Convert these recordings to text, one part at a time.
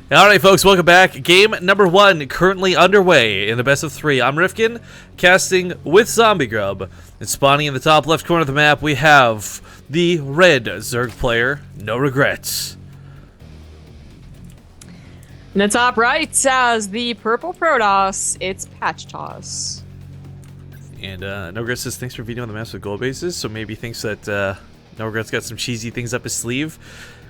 Alright folks, welcome back. Game number 1 currently underway in the best of 3. I'm Rifkin, casting with Zombie Grub. And spawning in the top left corner of the map, we have the red Zerg player, NoRegret. In the top right, as the purple Protoss, it's PatchToss. And NoRegret says thanks for beating on the maps with gold bases, so maybe thinks that NoRegret's got some cheesy things up his sleeve.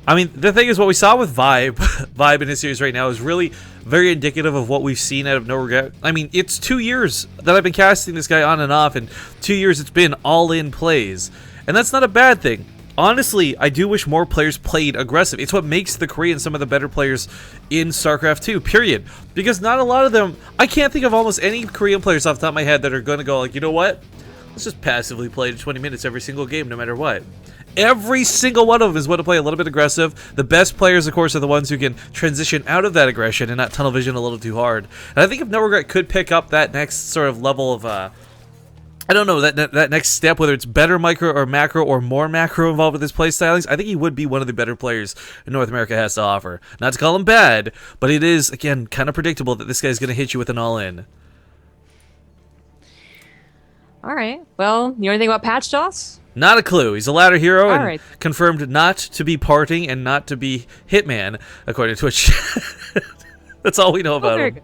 I mean, the thing is, what we saw with Vibe in his series right now is really very indicative of what we've seen out of NoRegret. I mean, it's 2 years that I've been casting this guy on and off, and 2 years it's been all-in plays. And that's not a bad thing. Honestly, I do wish more players played aggressive. It's what makes the Koreans some of the better players in StarCraft 2, period. Because not a lot of them, I can't think of almost any Korean players off the top of my head that are going to go like, you know what? Let's just passively play to 20 minutes every single game, no matter what. Every single one of them is want to play a little bit aggressive. The best players, of course, are the ones who can transition out of that aggression and not tunnel vision a little too hard. And I think if NoRegret could pick up that next sort of level of, I don't know, that next step, whether it's better micro or macro or more macro involved with his play stylings, I think he would be one of the better players North America has to offer. Not to call him bad, but it is, again, kind of predictable that this guy's going to hit you with an all-in. All right. Well, you know anything about PatchToss? Not a clue. He's a ladder hero and right. confirmed not to be parting and not to be Hitman, according to Twitch. That's all we know about him. Good.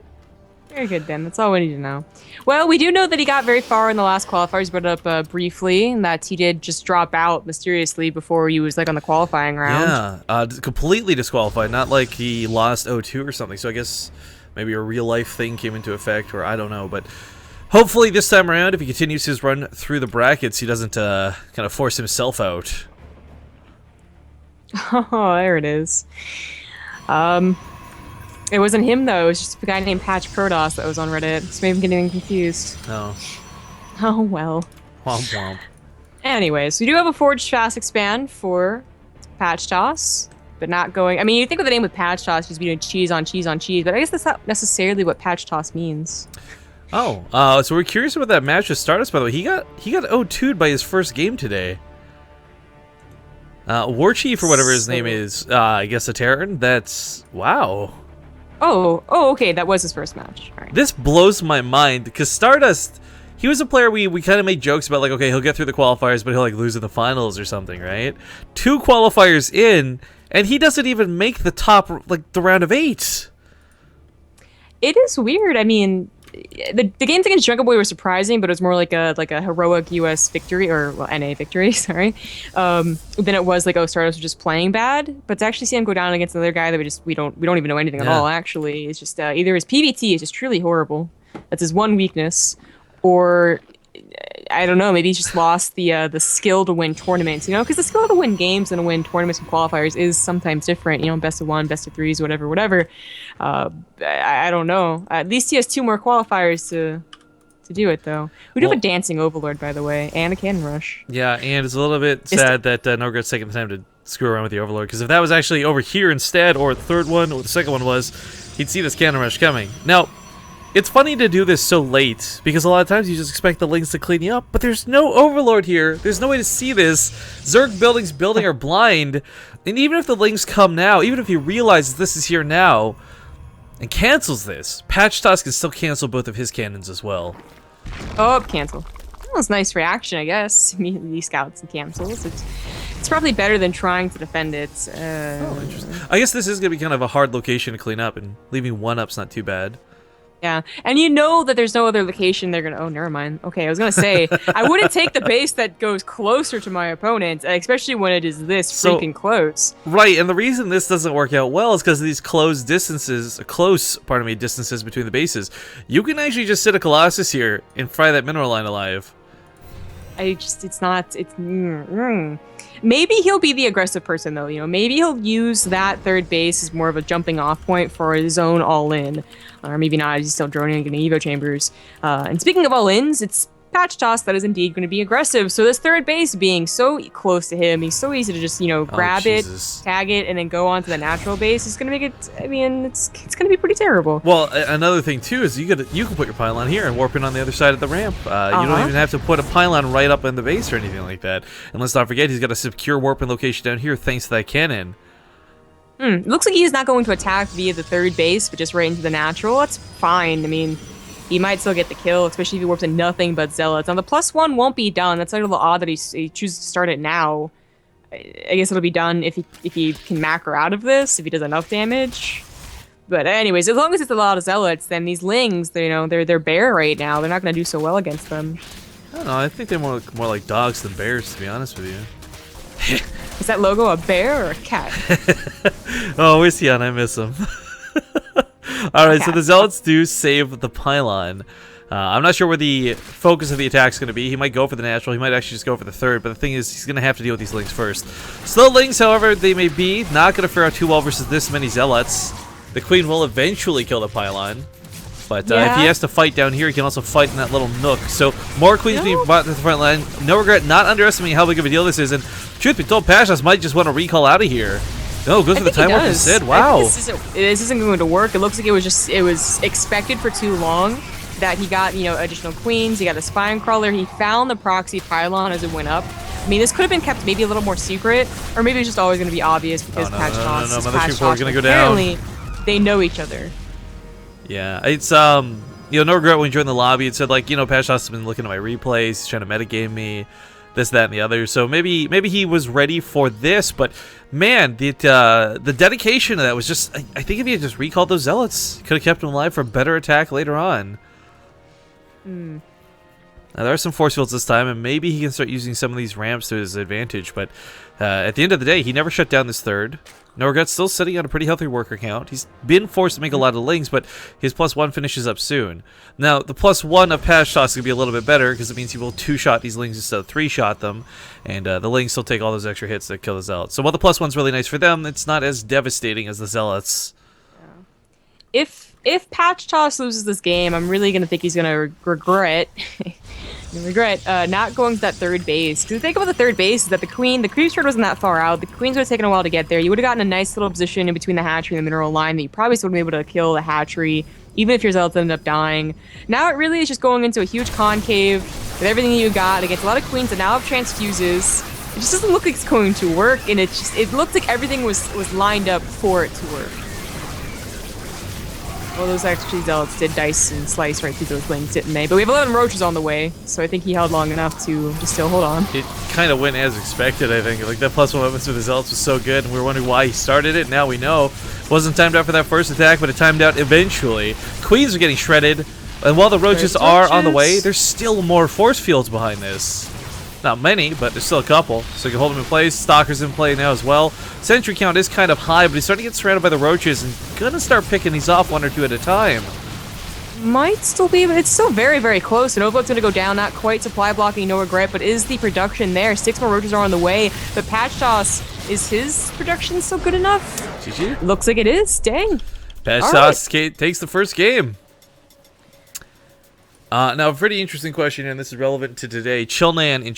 Very good, Ben. That's all we need to know. Well, we do know that he got very far in the last qualifiers, brought it up briefly, and that he did just drop out mysteriously before he was like on the qualifying round. Yeah, completely disqualified. Not like he lost 0-2 or something. So I guess maybe a real life thing came into effect, or I don't know. But hopefully this time around, if he continues his run through the brackets, he doesn't kind of force himself out. Oh, there it is. It wasn't him, though. It was just a guy named Patch Protoss that was on Reddit. So maybe I'm getting confused. Oh. Oh, well. Womp womp. Anyways, we do have a Forged Fast expand for PatchToss, but not going... I mean, you think of the name with PatchToss, just being cheese on cheese on cheese, but I guess that's not necessarily what PatchToss means. Oh, so we're curious about that match with Stardust, by the way. He got 0-2'd by his first game today. War Chief, or whatever his name is, I guess a Terran. That's... wow. Oh, okay, that was his first match. All right. This blows my mind, because Stardust, he was a player we kind of made jokes about, like, okay, he'll get through the qualifiers, but he'll, like, lose in the finals or something, right? 2 qualifiers in, and he doesn't even make the top, like, the round of 8. It is weird. I mean, the games against Jungle Boy were surprising, but it was more like a heroic US victory, or well, NA victory, sorry. Than it was like, oh, Stardust was just playing bad. But to actually see him go down against another guy that we don't even know anything at all. Actually, it's just either his PvT is just truly horrible. That's his one weakness, or I don't know. Maybe he's just lost the skill to win tournaments. You know, because the skill to win games and to win tournaments and qualifiers is sometimes different. You know, best of 1, best of 3s, whatever. I don't know. At least he has 2 more qualifiers to do it, though. We do have a Dancing Overlord, by the way, and a Cannon Rush. Yeah, and it's a little bit sad that NoRegret's taking the time to screw around with the Overlord, because if that was actually over here instead, or the third one, or the second one was, he'd see this Cannon Rush coming. Now, it's funny to do this so late, because a lot of times you just expect the Lings to clean you up, but there's no Overlord here. There's no way to see this. Zerg buildings are blind, and even if the Lings come now, even if he realizes this is here now, and cancels this, PatchToss can still cancel both of his cannons as well. Oh, cancel. That was a nice reaction, I guess. Immediately scouts and cancels. It's probably better than trying to defend it. Oh, interesting. I guess this is going to be kind of a hard location to clean up, and leaving 1 up's not too bad. Yeah, and you know that there's no other location they're gonna... Oh, never mind. Okay, I was gonna say, I wouldn't take the base that goes closer to my opponent, especially when it is this freaking close. Right, and the reason this doesn't work out well is because of these close distances between the bases. You can actually just sit a Colossus here and fry that mineral line alive. Maybe he'll be the aggressive person, though. You know, maybe he'll use that third base as more of a jumping off point for his own all-in. Or maybe not, he's still droning in Evo chambers. And speaking of all-ins, it's PatchToss that is indeed going to be aggressive. So this third base being so close to him, he's so easy to just, you know, grab it, tag it, and then go on to the natural base. It's going to make it, I mean, it's going to be pretty terrible. Well, another thing, too, is you can put your pylon here and warp in on the other side of the ramp. You don't even have to put a pylon right up in the base or anything like that. And let's not forget, he's got a secure warp in location down here thanks to that cannon. It looks like he's not going to attack via the third base, but just right into the natural. That's fine. I mean, he might still get the kill, especially if he warps in nothing but Zealots. Now, the +1 won't be done. That's like a little odd that he chooses to start it now. I guess it'll be done if he can macro out of this, if he does enough damage. But anyways, as long as it's a lot of Zealots, then these Lings, they're bare right now. They're not going to do so well against them. I don't know. I think they're more like dogs than bears, to be honest with you. Is that logo a bear or a cat? Oh, where's he on? I miss him. Alright, so the Zealots do save the pylon. I'm not sure where the focus of the attack is going to be. He might go for the natural. He might actually just go for the third. But the thing is, he's going to have to deal with these Lings first. Slow Lings, however, they may be, not going to fare out too well versus this many Zealots. The Queen will eventually kill the pylon. But if he has to fight down here, he can also fight in that little nook. So more Queens being brought to the front line. NoRegret not underestimating how big of a deal this is. And truth be told, PatchToss might just want to recall out of here. No, goes for the time warp instead. Wow. This isn't going to work. It looks like it was expected for too long that he got, additional queens. He got a spine crawler. He found the proxy pylon as it went up. I mean, this could have been kept maybe a little more secret, or maybe it's just always going to be obvious because PatchToss is PatchToss. Gonna go down. Apparently, they know each other. Yeah, it's NoRegret when he joined the lobby, it said like, PatchToss has been looking at my replays, he's trying to metagame me, this, that, and the other. So maybe he was ready for this, but man, the dedication of that was just, I think if he had just recalled those Zealots, could have kept him alive for a better attack later on. Now there are some force fields this time, and maybe he can start using some of these ramps to his advantage, but at the end of the day, he never shut down this third. NoRegret's still sitting on a pretty healthy worker count. He's been forced to make a lot of Lings, but his +1 finishes up soon. Now, the +1 of PatchToss is going to be a little bit better, because it means he will 2-shot these Lings instead of 3-shot them, and the Lings still take all those extra hits that kill the Zealots. So while the +1's really nice for them, it's not as devastating as the Zealots. Yeah. If PatchToss loses this game, I'm really going to think he's going to regret not going to that third base. Because the thing about the third base is that the creep turret wasn't that far out. The queens would have taken a while to get there. You would have gotten a nice little position in between the hatchery and the mineral line that you probably still would have been able to kill the hatchery, even if your Zealots ended up dying. Now it really is just going into a huge concave with everything you got against a lot of queens that now have transfuses. It just doesn't look like it's going to work, and it looked like everything was lined up for it to work. Well, those actually Zealots did dice and slice right through those Lings, didn't they? But we have 11 roaches on the way, so I think he held long enough to still hold on. It kind of went as expected, I think. Like, that +1 weapons for the Zealots was so good, and we were wondering why he started it. Now we know. Wasn't timed out for that first attack, but it timed out eventually. Queens are getting shredded, and while the roaches are on the way, there's still more force fields behind this. Not many, but there's still a couple, so you can hold them in place. Stalker's in play now as well. Sentry count is kind of high, but he's starting to get surrounded by the roaches and gonna start picking these off 1 or 2 at a time. Might still be, but it's still very, very close. And Overload's gonna go down, not quite supply blocking, NoRegret, but is the production there? 6 more roaches are on the way, but PatchToss, is his production still good enough? GG. Looks like it is, dang. PatchToss takes the first game. Now, a pretty interesting question, and this is relevant to today. Chillnan in